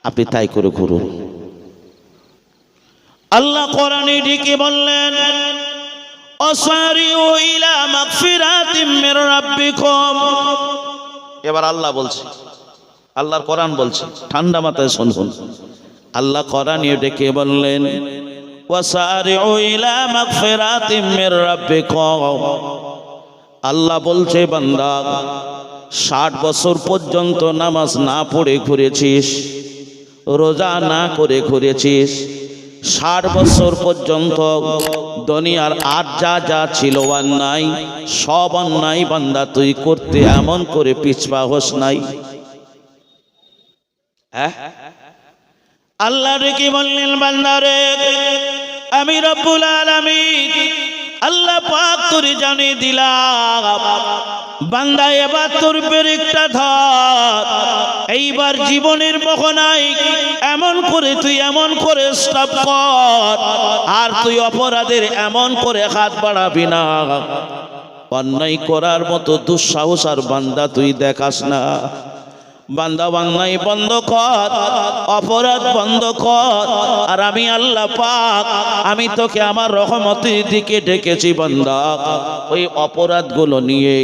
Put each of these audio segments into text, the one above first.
আপনি তাই করে ঘুরুন। আল্লাহ কোরআনে ডেকে বললেন আসারিউ ইলা মাগফিরাতিম মির রাব্বিকুম। এবার আল্লাহ বলছে, আল্লাহর কোরআন বলছে, ঠান্ডা মাথায় শুনুন। আল্লাহ কোরআনে ডেকে বললেন ওয়াসারিউ ইলা মাগফিরাতিম মির রাব্বিকুম। আল্লাহ বলছে বান্দা 60 বছর পর্যন্ত নামাজ না পড়ে ঘুরেছিস, রোজা না করে ঘুরেছিস, 60 বছর পর্যন্ত দুনিয়ার আর যা যা ছিল অন্যায়, সব অন্যায় বান্দা তুই করতে এমন করে পিছপা হোস নাই। আল্লাহ রেখে বললেন বান্দারে আমি রব্বুল আলামিন আল্লাহ পাক তোরে জানিয়ে দিলাম বান্দা এবার তোর ব্রেকটা ধর। এইবার জীবনের বহনায় এমন করে তুই এমন করে স্টপ কর, আর তুই অপরাধের এমন করে হাত বাড়াবি না। অন্যায় করার মতো দুঃসাহস আর বান্দা তুই দেখাস না। বান্দা অন্যায় বন্ধ কর, অপরাধ বন্ধ কর, আর আমি আল্লাহ পাক আমি তোকে আমার রহমতের দিকে ডেকেছি বান্দা। ওই অপরাধগুলো নিয়ে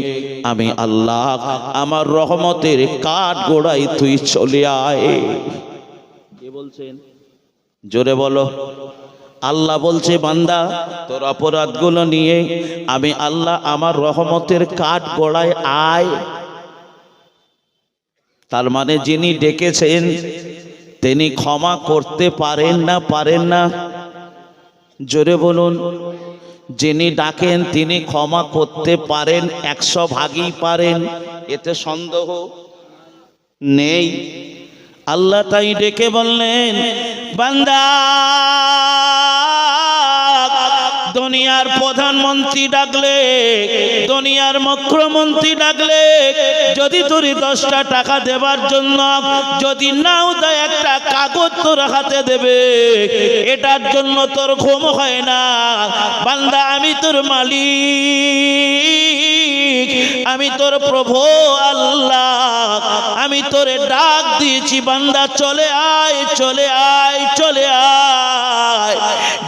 আমি আল্লাহ আমার রহমতের কাঠ গোড়ায় তুই চলে আয়। কে বলছেন? জোরে বলো। আল্লাহ বলছে বান্দা তোর অপরাধগুলো নিয়ে আমি আল্লাহ আমার রহমতের কাঠ গোড়ায় আয়। তার মানে যিনি ডেকেছেন তিনি ক্ষমা করতে পারেন না? পারেন না? জোরে বলুন। যিনি ডাকেন তিনি ক্ষমা করতে পারেন, 100 ভাগই পারেন, এতে সন্দেহ নেই। আল্লাহ তাই ডেকে বললেন বান্দা দুনিয়ার প্রধানমন্ত্রী ডাকলে, দুনিয়ার মুখ্যমন্ত্রী ডাকলে যদি তোর 10টা টাকা দেবার জন্য যদি নাও দেয় একটা কাগজ তোর হাতে দেবে, এটার জন্য তোর ঘুম হয় না। বান্দা আমি তোর মালিক, আমি তোর প্রভু আল্লাহ, আমি তোরে ডাক দিয়েছি বান্দা চলে আয়, চলে আয়, চলে আয়।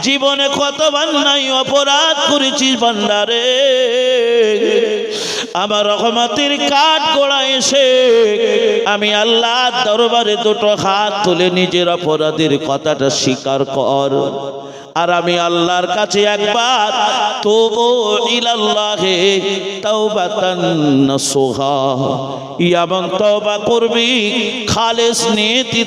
জীবনে কত অন্যায় অপরাধ করেছিস বান্দারে, আমার রহমতের কাঠ গোড়ায় এসে আমি আল্লাহর দরবারে দুটো হাত তুলে নিজের অপরাধের কথাটা স্বীকার কর। আর আমি আল্লাহর কাছে একবার তুবু ইলাল্লাহি তাওবাতান নাসুহা, এবং তওবা করবি খালেস নিয়তি।